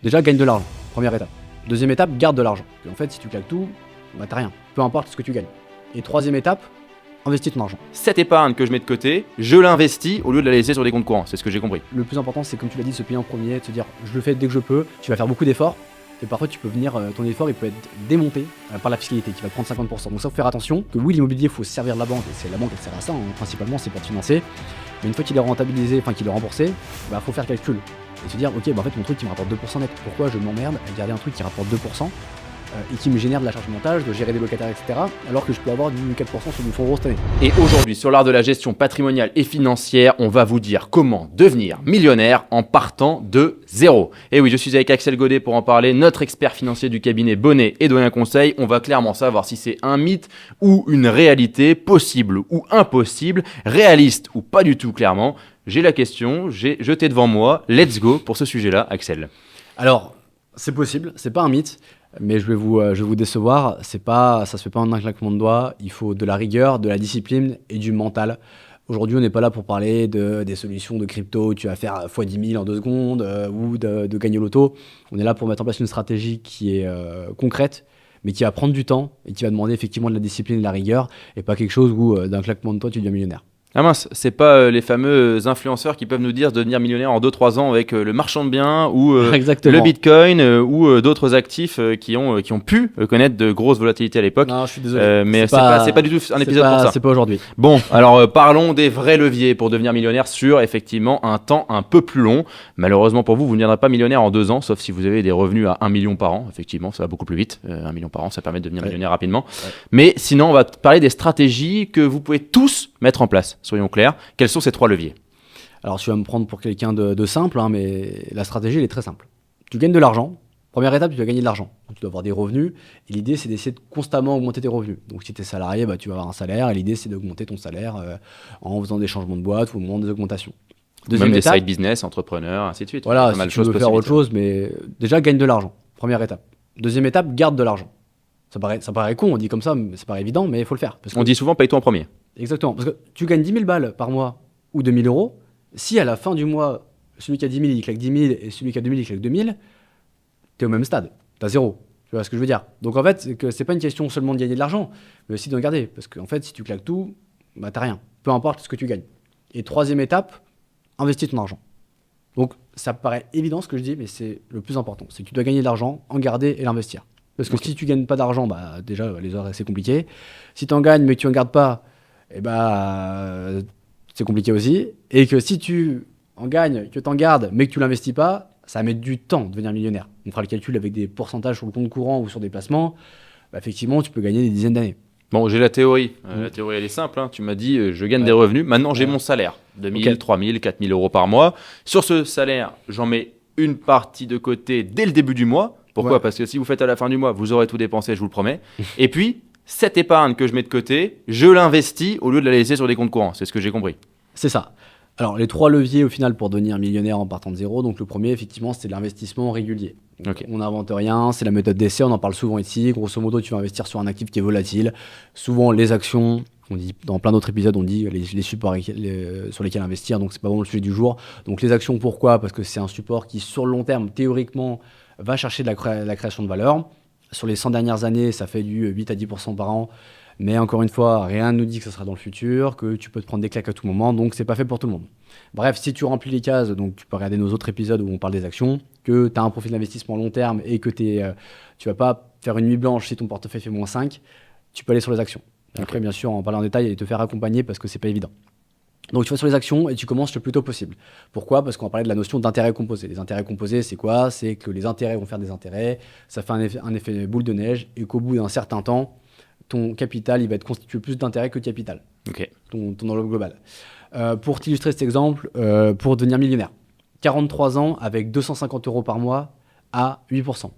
Déjà, gagne de l'argent. Première étape. Deuxième étape, garde de l'argent. Et en fait, si tu claques tout, bah t'as rien. Peu importe ce que tu gagnes. Et troisième étape, investis ton argent. Cette épargne que je mets de côté, je l'investis au lieu de la laisser sur des comptes courants. C'est ce que j'ai compris. Le plus important, c'est comme tu l'as dit, de se payer en premier, de se dire je le fais dès que je peux. Tu vas faire beaucoup d'efforts. Et parfois, tu peux venir, ton effort, il peut être démonté par la fiscalité qui va te prendre 50%. Donc ça, faut faire attention. Que oui, l'immobilier, il faut se servir de la banque. Et c'est la banque, elle sert à ça. Principalement, c'est pour te financer. Mais une fois qu'il est rentabilisé, enfin qu'il est remboursé, bah faut faire le calcul. Et se dire, ok, bah en fait, mon truc, il me rapporte 2% net. Pourquoi je m'emmerde à garder un truc qui rapporte 2% et qui me génère de la charge de montage, de gérer des locataires, etc. Alors que je peux avoir du 4% sur du fonds euro cette année. Et aujourd'hui, sur l'art de la gestion patrimoniale et financière, on va vous dire comment devenir millionnaire en partant de zéro. Et oui, je suis avec Axel Godet pour en parler, notre expert financier du cabinet Bonnet et Doyen Conseil. On va clairement savoir si c'est un mythe ou une réalité, possible ou impossible, réaliste ou pas du tout clairement. J'ai la question, j'ai jeté devant moi. Let's go pour ce sujet-là, Axel. Alors, c'est possible, c'est pas un mythe. Mais je vais vous décevoir, ça se fait pas en un claquement de doigts, il faut de la rigueur, de la discipline et du mental. Aujourd'hui, on n'est pas là pour parler des solutions de crypto, tu vas faire x 10 000 en 2 secondes ou de gagner au loto. On est là pour mettre en place une stratégie qui est concrète, mais qui va prendre du temps et qui va demander effectivement de la discipline et de la rigueur et pas quelque chose où d'un claquement de doigts, tu deviens millionnaire. Ah mince, c'est pas les fameux influenceurs qui peuvent nous dire de devenir millionnaire en 2-3 ans avec le marchand de biens ou le bitcoin ou d'autres actifs qui ont pu connaître de grosses volatilités à l'époque. Non, je suis désolé. Mais c'est pas du tout un épisode pour ça. C'est pas aujourd'hui. Bon, alors parlons des vrais leviers pour devenir millionnaire sur effectivement un temps un peu plus long. Malheureusement pour vous, vous ne deviendrez pas millionnaire en 2 ans, sauf si vous avez des revenus à 1 million par an. Effectivement, ça va beaucoup plus vite. 1 million par an, ça permet de devenir millionnaire rapidement. Ouais. Mais sinon, on va parler des stratégies que vous pouvez tous mettre en place. Soyons clairs, quels sont ces 3 leviers? Alors tu vas me prendre pour quelqu'un de simple, hein, mais la stratégie elle est très simple. Tu gagnes de l'argent, première étape tu vas gagner de l'argent. Donc, tu dois avoir des revenus, et l'idée c'est d'essayer de constamment augmenter tes revenus. Donc si tu es salarié, bah, tu vas avoir un salaire, et l'idée c'est d'augmenter ton salaire en faisant des changements de boîte ou au moment des augmentations. Deuxième étape, des side business, entrepreneurs, ainsi de suite. Voilà, si tu veux faire autre chose, mais déjà gagne de l'argent, première étape. Deuxième étape, garde de l'argent. Ça paraît con, on dit comme ça, ça paraît évident, mais il faut le faire. On dit souvent paye-toi en premier. Exactement, parce que tu gagnes 10 000 balles par mois ou 2 000 euros. Si à la fin du mois, celui qui a 10 000, il claque 10 000 et celui qui a 2 000, il claque 2 000, t'es au même stade, t'as zéro. Tu vois ce que je veux dire? Donc en fait, c'est pas une question seulement de gagner de l'argent, mais aussi d'en garder. Parce qu'en fait, si tu claques tout, bah t'as rien, peu importe ce que tu gagnes. Et troisième étape, investis ton argent. Donc ça paraît évident ce que je dis, mais c'est le plus important. C'est que tu dois gagner de l'argent, en garder et l'investir. Parce que si tu gagnes pas d'argent, bah déjà les heures c'est compliqué. Si tu en gagnes mais que tu en gardes pas, et c'est compliqué aussi. Et que si tu en gagnes, que tu en gardes, mais que tu l'investis pas, ça va mettre du temps de devenir millionnaire. On fera le calcul avec des pourcentages sur le compte courant ou sur des placements. Bah, effectivement, tu peux gagner des dizaines d'années. Bon, j'ai la théorie. La théorie, elle est simple. Hein. Tu m'as dit, je gagne des revenus. Maintenant, j'ai mon salaire. 2 000, 3 000, 4 000 euros par mois. Sur ce salaire, j'en mets une partie de côté dès le début du mois. Pourquoi ? Parce que si vous faites à la fin du mois, vous aurez tout dépensé, je vous le promets. Et puis, cette épargne que je mets de côté, je l'investis au lieu de la laisser sur des comptes courants. C'est ce que j'ai compris. C'est ça. Alors, les 3 leviers au final pour devenir millionnaire en partant de zéro. Donc, le premier, effectivement, c'est l'investissement régulier. On n'invente rien, c'est la méthode d'essai, on en parle souvent ici. Grosso modo, tu vas investir sur un actif qui est volatile. Souvent, les actions, on dit, dans plein d'autres épisodes, on dit les supports sur lesquels investir. Donc, c'est pas vraiment le sujet du jour. Donc, les actions, pourquoi ? Parce que c'est un support qui, sur le long terme, théoriquement, va chercher de la création de valeur. Sur les 100 dernières années, ça fait du 8 à 10% par an. Mais encore une fois, rien ne nous dit que ce sera dans le futur, que tu peux te prendre des claques à tout moment, donc c'est pas fait pour tout le monde. Bref, si tu remplis les cases, donc tu peux regarder nos autres épisodes où on parle des actions, que tu as un profil d'investissement long terme et que tu vas pas faire une nuit blanche si ton portefeuille fait -5, tu peux aller sur les actions. Après, bien sûr, en parler en détail et te faire accompagner parce que c'est pas évident. Donc tu vas sur les actions et tu commences le plus tôt possible. Pourquoi ? Parce qu'on va parler de la notion d'intérêt composé. Les intérêts composés, c'est quoi ? C'est que les intérêts vont faire des intérêts, ça fait un effet boule de neige et qu'au bout d'un certain temps, ton capital, il va être constitué plus d'intérêts que de capital. Ton enveloppe globale. Pour t'illustrer cet exemple, pour devenir millionnaire, 43 ans avec 250 euros par mois à 8%.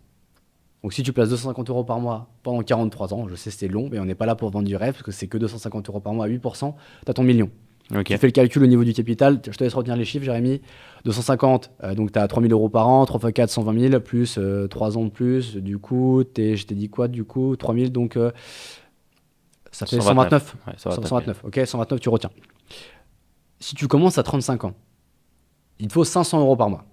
Donc si tu places 250 euros par mois pendant 43 ans, je sais c'est long, mais on n'est pas là pour vendre du rêve, parce que c'est que 250 euros par mois à 8%, tu as ton million. Tu fais le calcul au niveau du capital, je te laisse retenir les chiffres, Jérémy. 250, donc tu as 3 000 euros par an, 3 x 4, 120 000, plus 3 ans de plus. Du coup, je t'ai dit quoi ? Du coup, 3 000, donc ça fait 129. Ouais, 129, ok, 129, tu retiens. Si tu commences à 35 ans, il te faut 500 euros par mois.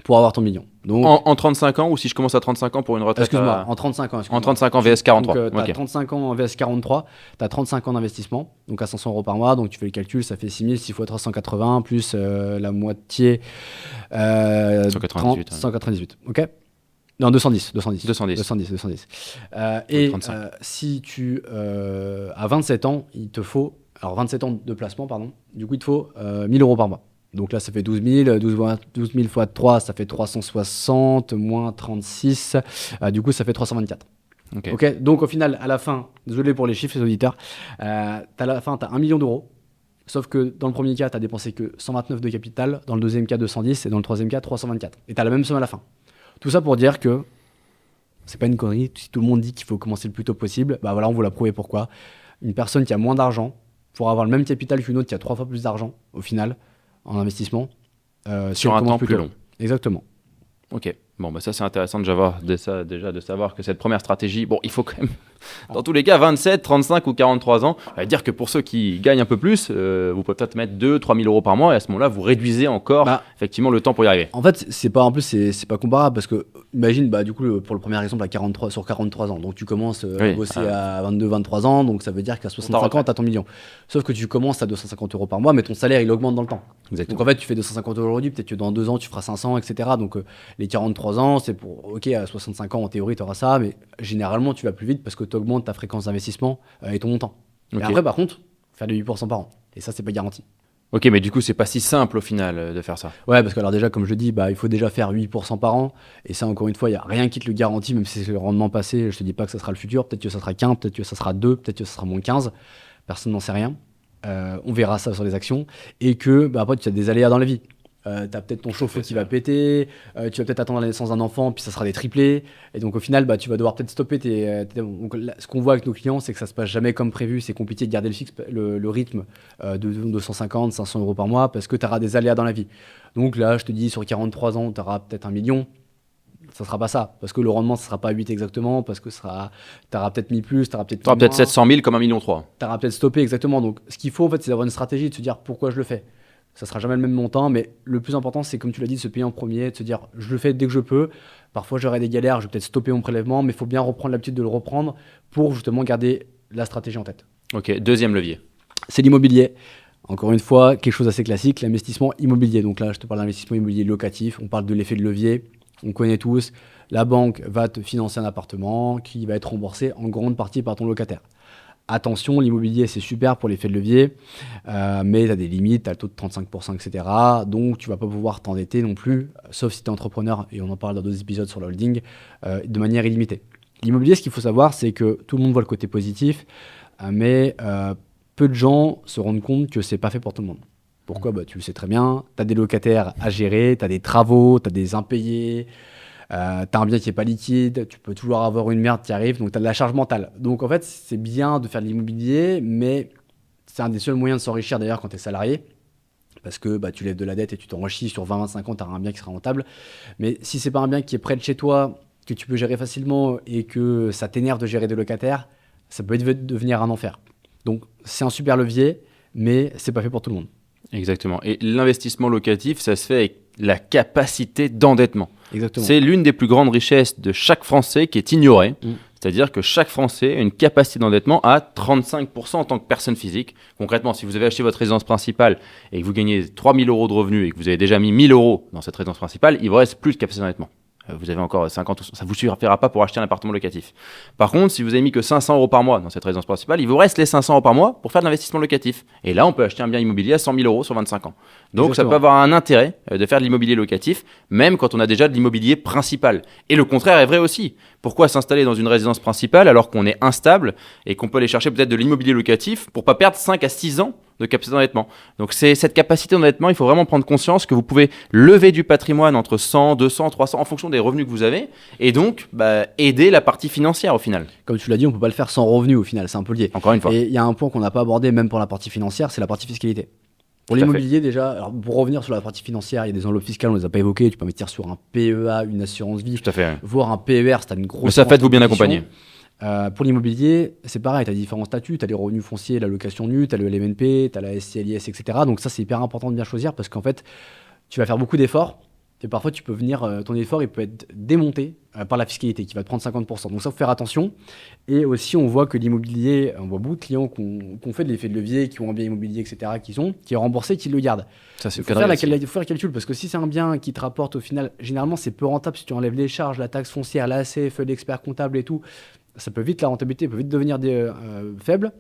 pour avoir ton million. Donc, en 35 ans ou si je commence à 35 ans pour une retraite excuse-moi, en 35 ans. En 35 ans VS 43. Donc, tu as 35 ans en VS 43, tu as 35 ans d'investissement, donc à 500 euros par mois. Donc, tu fais le calcul, ça fait 6 000, 6 fois 380, plus la moitié. 198. 198, ok. Non, 210. 210. Et si tu as 27 ans, il te faut. Alors, 27 ans de placement, pardon. Du coup, il te faut 1000 euros par mois. Donc là, ça fait 12 000. 12 000 fois 3, ça fait 360, moins 36. Du coup, ça fait 324. Ok. Donc, au final, à la fin, désolé pour les chiffres, les auditeurs, à la fin, tu as 1 million d'euros. Sauf que dans le premier cas, tu as dépensé que 129 de capital. Dans le deuxième cas, 210. Et dans le troisième cas, 324. Et tu as la même somme à la fin. Tout ça pour dire que c'est pas une connerie. Si tout le monde dit qu'il faut commencer le plus tôt possible, bah voilà, on vous l'a prouvé pourquoi. Une personne qui a moins d'argent pour avoir le même capital qu'une autre qui a 3 fois plus d'argent, au final, en investissement. Sur un temps plus long. Exactement. Ok. Bon, bah ça c'est intéressant déjà de savoir que cette première stratégie, bon, il faut quand même, dans tous les cas, 27, 35 ou 43 ans, dire que pour ceux qui gagnent un peu plus, vous pouvez peut-être mettre 2-3 000 euros par mois et à ce moment-là, vous réduisez encore effectivement le temps pour y arriver. En fait, c'est pas comparable parce que, imagine, du coup, pour le premier exemple, sur 43 ans, donc tu commences à bosser à 22, 23 ans, donc ça veut dire qu'à 65 ans, tu as ton million. Sauf que tu commences à 250 euros par mois, mais ton salaire, il augmente dans le temps. Exactement. Donc en fait, tu fais 250 euros aujourd'hui, peut-être que dans 2 ans, tu feras 500, etc. Donc les 43 ans, c'est pour, ok, à 65 ans, en théorie, tu auras ça, mais généralement, tu vas plus vite parce que tu augmentes ta fréquence d'investissement et ton montant. Okay. Et après, par contre, faire de 8% par an. Et ça, c'est pas garanti. Ok, mais du coup, c'est pas si simple au final de faire ça. Ouais, parce que alors déjà, comme je dis, il faut déjà faire 8% par an. Et ça, encore une fois, il n'y a rien qui te le garantit, même si c'est le rendement passé. Je te dis pas que ça sera le futur. Peut-être que ça sera 15, peut-être que ça sera 2, peut-être que ça sera moins 15. Personne n'en sait rien. On verra ça sur les actions. Et que après, tu as des aléas dans la vie. Tu as peut-être ton chauffe-eau qui va péter, tu vas peut-être attendre la naissance d'un enfant, puis ça sera des triplés. Et donc au final, tu vas devoir peut-être stopper donc, là, ce qu'on voit avec nos clients, c'est que ça se passe jamais comme prévu. C'est compliqué de garder le rythme de 250, 500 euros par mois parce que tu auras des aléas dans la vie. Donc là, je te dis, sur 43 ans, tu auras peut-être 1 million. Ça sera pas ça, parce que le rendement, ça sera pas 8 exactement, parce que tu auras peut-être mis plus, tu auras peut-être... Tu auras peut-être 700 000 comme 1,3 million. Tu auras peut-être stoppé, exactement. Donc ce qu'il faut, en fait, c'est d'avoir une stratégie, de se dire pourquoi je le fais. Ça sera jamais le même montant, mais le plus important, c'est comme tu l'as dit, de se payer en premier, de se dire je le fais dès que je peux. Parfois, j'aurai des galères, je vais peut-être stopper mon prélèvement, mais il faut bien reprendre l'habitude de le reprendre pour justement garder la stratégie en tête. Ok, deuxième levier. C'est l'immobilier. Encore une fois, quelque chose d'assez classique, l'investissement immobilier. Donc là, je te parle d'investissement immobilier locatif, on parle de l'effet de levier, on connaît tous. La banque va te financer un appartement qui va être remboursé en grande partie par ton locataire. Attention, l'immobilier, c'est super pour l'effet de levier, mais tu as des limites, tu as le taux de 35%, etc. Donc, tu ne vas pas pouvoir t'endetter non plus, sauf si tu es entrepreneur, et on en parle dans d'autres épisodes sur le holding, de manière illimitée. L'immobilier, ce qu'il faut savoir, c'est que tout le monde voit le côté positif, mais peu de gens se rendent compte que ce n'est pas fait pour tout le monde. Pourquoi ? Tu le sais très bien, tu as des locataires à gérer, tu as des travaux, tu as des impayés, t'as un bien qui n'est pas liquide, tu peux toujours avoir une merde qui arrive, donc tu as de la charge mentale. Donc en fait, c'est bien de faire de l'immobilier, mais c'est un des seuls moyens de s'enrichir d'ailleurs quand tu es salarié, parce que tu lèves de la dette et tu t'enrichis sur 20-25 ans, tu auras un bien qui sera rentable. Mais si c'est pas un bien qui est près de chez toi, que tu peux gérer facilement et que ça t'énerve de gérer des locataires, ça peut devenir un enfer. Donc c'est un super levier, mais c'est pas fait pour tout le monde. Exactement. Et l'investissement locatif, ça se fait avec la capacité d'endettement. Exactement. C'est l'une des plus grandes richesses de chaque Français qui est ignorée. C'est-à-dire que chaque Français a une capacité d'endettement à 35% en tant que personne physique. Concrètement, si vous avez acheté votre résidence principale et que vous gagnez 3 000 euros de revenus et que vous avez déjà mis 1 000 euros dans cette résidence principale, il vous reste plus de capacité d'endettement. Vous avez encore 50, ça ne vous suffira pas pour acheter un appartement locatif. Par contre, si vous avez mis que 500 euros par mois dans cette résidence principale, il vous reste les 500 euros par mois pour faire de l'investissement locatif. Et là, on peut acheter un bien immobilier à 100 000 euros sur 25 ans. Donc, Exactement. Ça peut avoir un intérêt de faire de l'immobilier locatif, même quand on a déjà de l'immobilier principal. Et le contraire est vrai aussi. Pourquoi s'installer dans une résidence principale alors qu'on est instable et qu'on peut aller chercher peut-être de l'immobilier locatif pour ne pas perdre 5 à 6 ans de capacité d'endettement. Donc c'est cette capacité d'endettement, il faut vraiment prendre conscience que vous pouvez lever du patrimoine entre 100, 200, 300 en fonction des revenus que vous avez et donc aider la partie financière au final. Comme tu l'as dit, on ne peut pas le faire sans revenus au final, c'est un peu lié. Encore une fois. Et il y a un point qu'on n'a pas abordé même pour la partie financière, c'est la partie fiscalité. Pour l'immobilier déjà, alors pour revenir sur la partie financière, il y a des enveloppes fiscales, on ne les a pas évoquées, tu peux investir sur un PEA, une assurance vie, Tout à fait, voire un PER, si tu as une grosse... Mais ça, faites-vous bien accompagner. Pour l'immobilier, c'est pareil, tu as différents statuts, tu as les revenus fonciers, la location nue, tu as le LMNP, tu as la SCLIS, etc. Donc ça, c'est hyper important de bien choisir parce qu'en fait, tu vas faire beaucoup d'efforts Et parfois, tu peux venir, ton effort, il peut être démonté par la fiscalité qui va te prendre 50%. Donc ça, faut faire attention. Et aussi, on voit que l'immobilier, on voit beaucoup de clients qui ont fait de l'effet de levier, qui ont un bien immobilier, etc., qui est remboursé, qui le gardent. Ça, c'est Il faut faire le calcul, parce que si c'est un bien qui te rapporte au final, généralement, c'est peu rentable si tu enlèves les charges, la taxe foncière, la CFE, l'expert comptable et tout. Ça peut vite, la rentabilité peut vite devenir faible.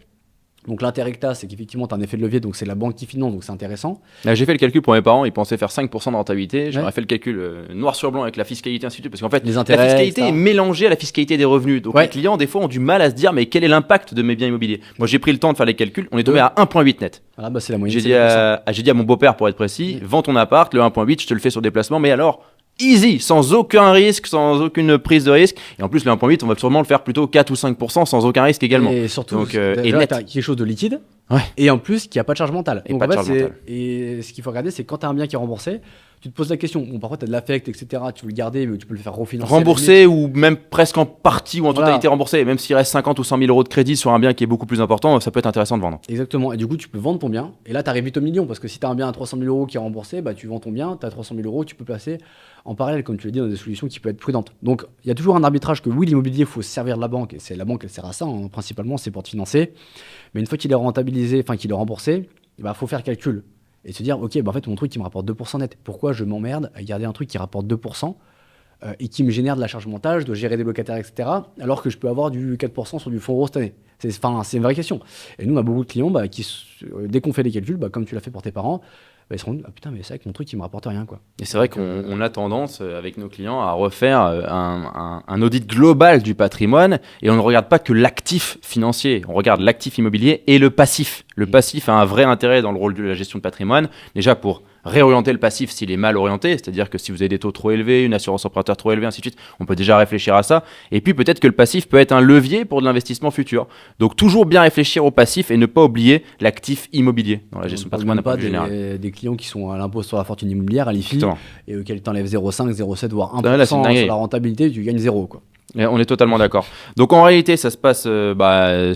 Donc l'intérêt que tu as, c'est qu'effectivement, tu as un effet de levier, donc c'est la banque qui finance, donc c'est intéressant. Là, j'ai fait le calcul pour mes parents, ils pensaient faire 5% de rentabilité. J'aurais fait le calcul noir sur blanc avec la fiscalité, ainsi de suite, parce qu'en fait, les intérêts, la fiscalité est mélangée à la fiscalité des revenus. Donc les clients, des fois, ont du mal à se dire, mais quel est l'impact de mes biens immobiliers? Moi, j'ai pris le temps de faire les calculs, on est tombé à 1,8 net. Voilà, bah, c'est la moyenne. J'ai dit à mon beau-père, pour être précis, vends ton appart, le 1,8, je te le fais sur déplacement, mais alors easy, sans aucun risque, sans aucune prise de risque. Et en plus, le 1,8, on va sûrement le faire plutôt 4 ou 5% sans aucun risque également. Et surtout, donc, et net. T'as quelque chose de liquide. Ouais. Et en plus, qui n'a pas de charge mentale. Et, donc, pas de charge mentale. Et ce qu'il faut regarder, c'est quand tu as un bien qui est remboursé, tu te poses la question. Bon, parfois, tu as de l'affect, etc. Tu veux le garder, mais tu peux le faire refinancer. Remboursé ou même presque en partie ou en totalité remboursé. Même s'il reste 50 ou 100 000 euros de crédit sur un bien qui est beaucoup plus important, ça peut être intéressant de vendre. Exactement. Et du coup, tu peux vendre ton bien. Et là, tu arrives vite au million. Parce que si tu as un bien à 300 000 euros qui est remboursé, bah, tu vends ton bien, tu as 300 000 euros, tu peux placer en parallèle, comme tu l'as dit, dans des solutions qui peuvent être prudentes. Donc, il y a toujours un arbitrage que oui, l'immobilier, il faut se servir de la banque. Et c'est la banque, elle sert à ça, hein, principalement, c'est pour te financer. Mais une fois qu'il est rentabilisé, enfin qu'il est remboursé, il faut faire calcul et se dire, ok, bah en fait, mon truc, il me rapporte 2% net. Pourquoi je m'emmerde à garder un truc qui rapporte 2% et qui me génère de la charge mentale, je dois gérer des locataires, etc., alors que je peux avoir du 4% sur du fonds euro cette année? C'est une vraie question. Et nous, on a beaucoup de clients qui, dès qu'on fait les calculs, comme tu l'as fait pour tes parents, ils se rendent, ah putain, mais c'est vrai que mon truc, il me rapporte rien, quoi. Et c'est vrai qu'on a tendance, avec nos clients, à refaire un audit global du patrimoine et on ne regarde pas que l'actif financier, on regarde l'actif immobilier et le passif. Le passif a un vrai intérêt dans le rôle de la gestion de patrimoine, déjà pour réorienter le passif s'il est mal orienté, c'est-à-dire que si vous avez des taux trop élevés, une assurance emprunteur trop élevée, ainsi de suite, on peut déjà réfléchir à ça. Et puis peut-être que le passif peut être un levier pour de l'investissement futur. Donc toujours bien réfléchir au passif et ne pas oublier l'actif immobilier dans la gestion de patrimoine. Pas des clients qui sont à l'impôt sur la fortune immobilière, à l'IFI, et auxquels tu enlèves 0,5, 0,7, voire 1% sur la rentabilité, tu gagnes 0, quoi. On est totalement d'accord. Donc en réalité, ça se passe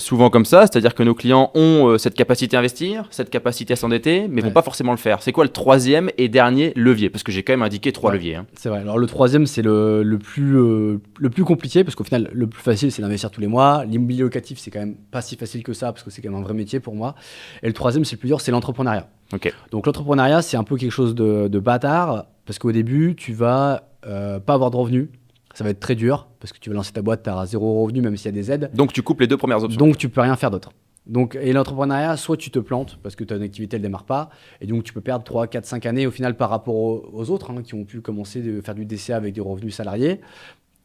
souvent comme ça, c'est-à-dire que nos clients ont cette capacité à investir, cette capacité à s'endetter, mais vont pas forcément le faire. C'est quoi le troisième et dernier levier? Parce que j'ai quand même indiqué 3 leviers. Hein. C'est vrai. Alors le troisième, c'est le plus compliqué, parce qu'au final, le plus facile, c'est d'investir tous les mois. L'immobilier locatif, c'est quand même pas si facile que ça, parce que c'est quand même un vrai métier pour moi. Et le troisième, c'est le plus dur, c'est l'entrepreneuriat. Okay. Donc l'entrepreneuriat, c'est un peu quelque chose de bâtard, parce qu'au début, tu vas pas avoir de revenus. Ça va être très dur parce que tu vas lancer ta boîte, tu as 0 revenu même s'il y a des aides. Donc tu coupes les 2 premières options. Donc tu peux rien faire d'autre. Donc, et l'entrepreneuriat, soit tu te plantes parce que ton activité elle démarre pas et donc tu peux perdre 3, 4, 5 années au final par rapport aux autres qui ont pu commencer à faire du DCA avec des revenus salariés.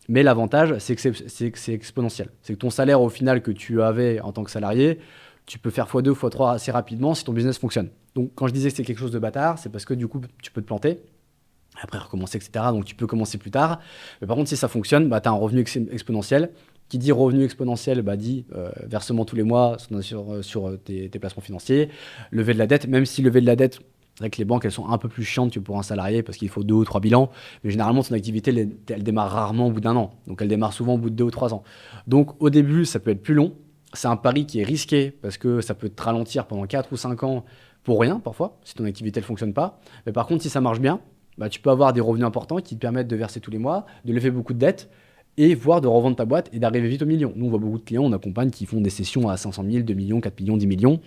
Mais l'avantage, c'est que c'est exponentiel. C'est que ton salaire au final que tu avais en tant que salarié, tu peux faire x2, x3 assez rapidement si ton business fonctionne. Donc quand je disais que c'est quelque chose de bâtard, c'est parce que du coup tu peux te planter. Après recommencer, etc. Donc tu peux commencer plus tard. Mais par contre, si ça fonctionne, tu as un revenu exponentiel. Qui dit revenu exponentiel, dit versement tous les mois sur tes placements financiers. Lever de la dette, même si lever de la dette, c'est vrai que les banques, elles sont un peu plus chiantes que pour un salarié parce qu'il faut 2 ou 3 bilans. Mais généralement, ton activité, elle démarre rarement au bout d'1 an. Donc elle démarre souvent au bout de 2 ou 3 ans. Donc au début, ça peut être plus long. C'est un pari qui est risqué parce que ça peut te ralentir pendant 4 ou 5 ans pour rien, parfois, si ton activité ne fonctionne pas. Mais par contre, si ça marche bien, tu peux avoir des revenus importants qui te permettent de verser tous les mois, de lever beaucoup de dettes et voire de revendre ta boîte et d'arriver vite au million. Nous, on voit beaucoup de clients, on accompagne qui font des sessions à 500 000, 2 millions, 4 millions, 10 millions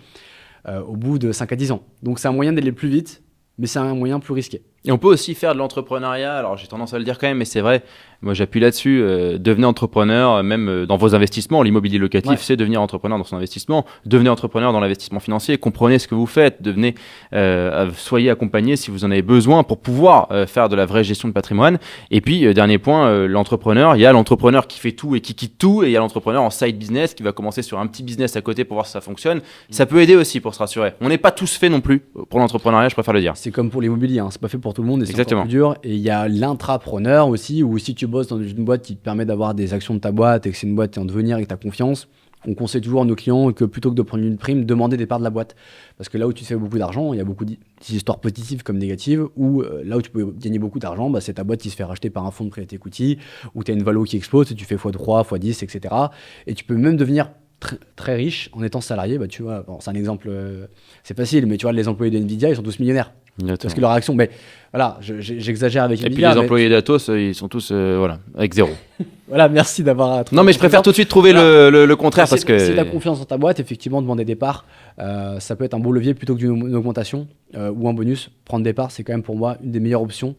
au bout de 5 à 10 ans. Donc, c'est un moyen d'aller plus vite, mais c'est un moyen plus risqué. Et on peut aussi faire de l'entrepreneuriat, alors j'ai tendance à le dire quand même, mais c'est vrai, moi j'appuie là-dessus, devenez entrepreneur, même dans vos investissements, l'immobilier locatif c'est devenir entrepreneur dans son investissement, devenez entrepreneur dans l'investissement financier, comprenez ce que vous faites, soyez accompagné si vous en avez besoin pour pouvoir faire de la vraie gestion de patrimoine. Et puis dernier point, l'entrepreneur, il y a l'entrepreneur qui fait tout et qui quitte tout, et il y a l'entrepreneur en side business qui va commencer sur un petit business à côté pour voir si ça fonctionne. Ça peut aider aussi pour se rassurer. On n'est pas tous faits non plus pour l'entrepreneuriat, je préfère le dire. C'est comme pour l'immobilier, c'est pas fait pour tout le monde et c'est encore plus dur. Et il y a l'intrapreneur aussi, où si tu bosses dans une boîte qui te permet d'avoir des actions de ta boîte et que c'est une boîte qui est en devenir et que tu as confiance, on conseille toujours à nos clients que plutôt que de prendre une prime, demandez des parts de la boîte. Parce que là où tu fais beaucoup d'argent, il y a beaucoup d'histoires positives comme négatives, où là où tu peux gagner beaucoup d'argent, c'est ta boîte qui se fait racheter par un fonds de private equity, où tu as une valo qui explose et tu fais x3, x10, etc. Et tu peux même devenir très riche en étant salarié. Tu vois, c'est un exemple, c'est facile, mais tu vois, les employés de Nvidia, ils sont tous millionnaires. Parce que leur action, mais voilà, j'exagère avec et puis les employés d'Atos, ils sont tous avec 0. Voilà, merci d'avoir. Non, mais je préfère tout de suite trouver le contraire parce que. Si tu as confiance dans ta boîte, effectivement, demander des parts, ça peut être un bon levier plutôt que d'une augmentation ou un bonus. Prendre des parts, c'est quand même pour moi une des meilleures options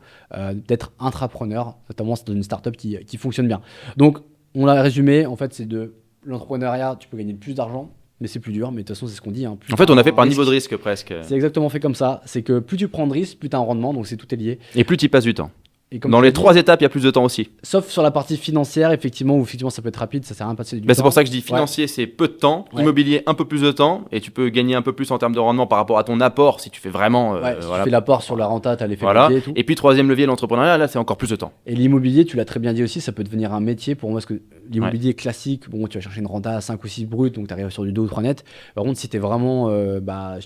d'être intrapreneur, notamment dans une startup qui fonctionne bien. Donc, on l'a résumé, en fait, c'est de l'entrepreneuriat, tu peux gagner plus d'argent. Mais c'est plus dur, mais de toute façon, c'est ce qu'on dit. Hein. En fait, on a fait par niveau de risque presque. C'est exactement fait comme ça. C'est que plus tu prends de risques, plus tu as un rendement, donc tout est lié. Et plus tu y passes du temps. Dans les 3 étapes, il y a plus de temps aussi. Sauf sur la partie financière, effectivement, où effectivement ça peut être rapide, ça sert à rien de passer du temps. C'est pour ça que je dis financier, c'est peu de temps. Immobilier, un peu plus de temps. Et tu peux gagner un peu plus en termes de rendement par rapport à ton apport si tu fais vraiment. Si tu fais l'apport sur la renta, tu as l'effet levier et tout. Et puis, 3e levier, l'entrepreneuriat, là, c'est encore plus de temps. Et l'immobilier, tu l'as très bien dit aussi, ça peut devenir un métier pour moi. Parce que l'immobilier classique, bon, tu vas chercher une renta à 5 ou 6 brut, donc tu arrives sur du 2 ou 3 net. Par contre, si tu es vraiment.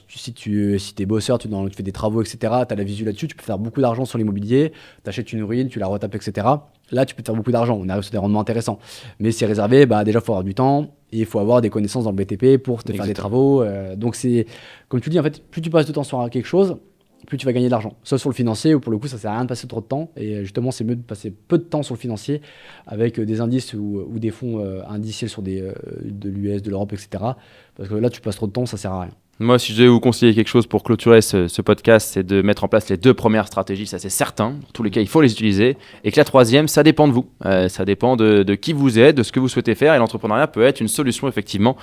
Si tu es bosseur, tu fais des travaux, etc., tu as la visu là-dessus, tu peux faire beaucoup d'argent sur l'immobilier. Tu achètes une ruine, tu la retapes, etc. Là, tu peux te faire beaucoup d'argent. On arrive sur des rendements intéressants. Mais c'est réservé, déjà, il faut avoir du temps et il faut avoir des connaissances dans le BTP pour te faire des travaux. Donc, c'est comme tu dis, en fait, plus tu passes de temps sur quelque chose, plus tu vas gagner de l'argent. Soit sur le financier, ou pour le coup, ça sert à rien de passer trop de temps. Et justement, c'est mieux de passer peu de temps sur le financier avec des indices ou des fonds indiciels sur de l'US, de l'Europe, etc. Parce que là, tu passes trop de temps, ça sert à rien. Moi, si je devais vous conseiller quelque chose pour clôturer ce podcast, c'est de mettre en place les 2 premières stratégies, ça c'est certain. Dans tous les cas, il faut les utiliser. Et que la 3e, ça dépend de vous. Ça dépend de qui vous êtes, de ce que vous souhaitez faire. Et l'entrepreneuriat peut être une solution, effectivement,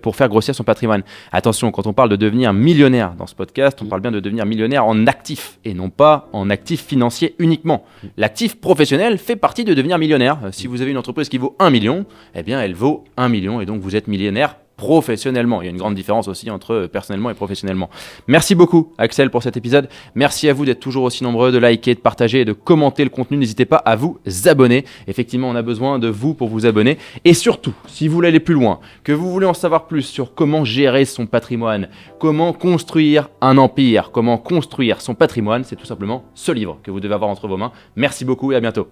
pour faire grossir son patrimoine. Attention, quand on parle de devenir millionnaire dans ce podcast, on parle bien de devenir millionnaire en actif et non pas en actif financier uniquement. L'actif professionnel fait partie de devenir millionnaire. Si vous avez une entreprise qui vaut 1 million, eh bien, elle vaut 1 million et donc vous êtes millionnaire professionnellement. Il y a une grande différence aussi entre personnellement et professionnellement. Merci beaucoup Axel pour cet épisode. Merci à vous d'être toujours aussi nombreux, de liker, de partager et de commenter le contenu. N'hésitez pas à vous abonner. Effectivement, on a besoin de vous pour vous abonner. Et surtout, si vous voulez aller plus loin, que vous voulez en savoir plus sur comment gérer son patrimoine, comment construire un empire, comment construire son patrimoine, c'est tout simplement ce livre que vous devez avoir entre vos mains. Merci beaucoup et à bientôt.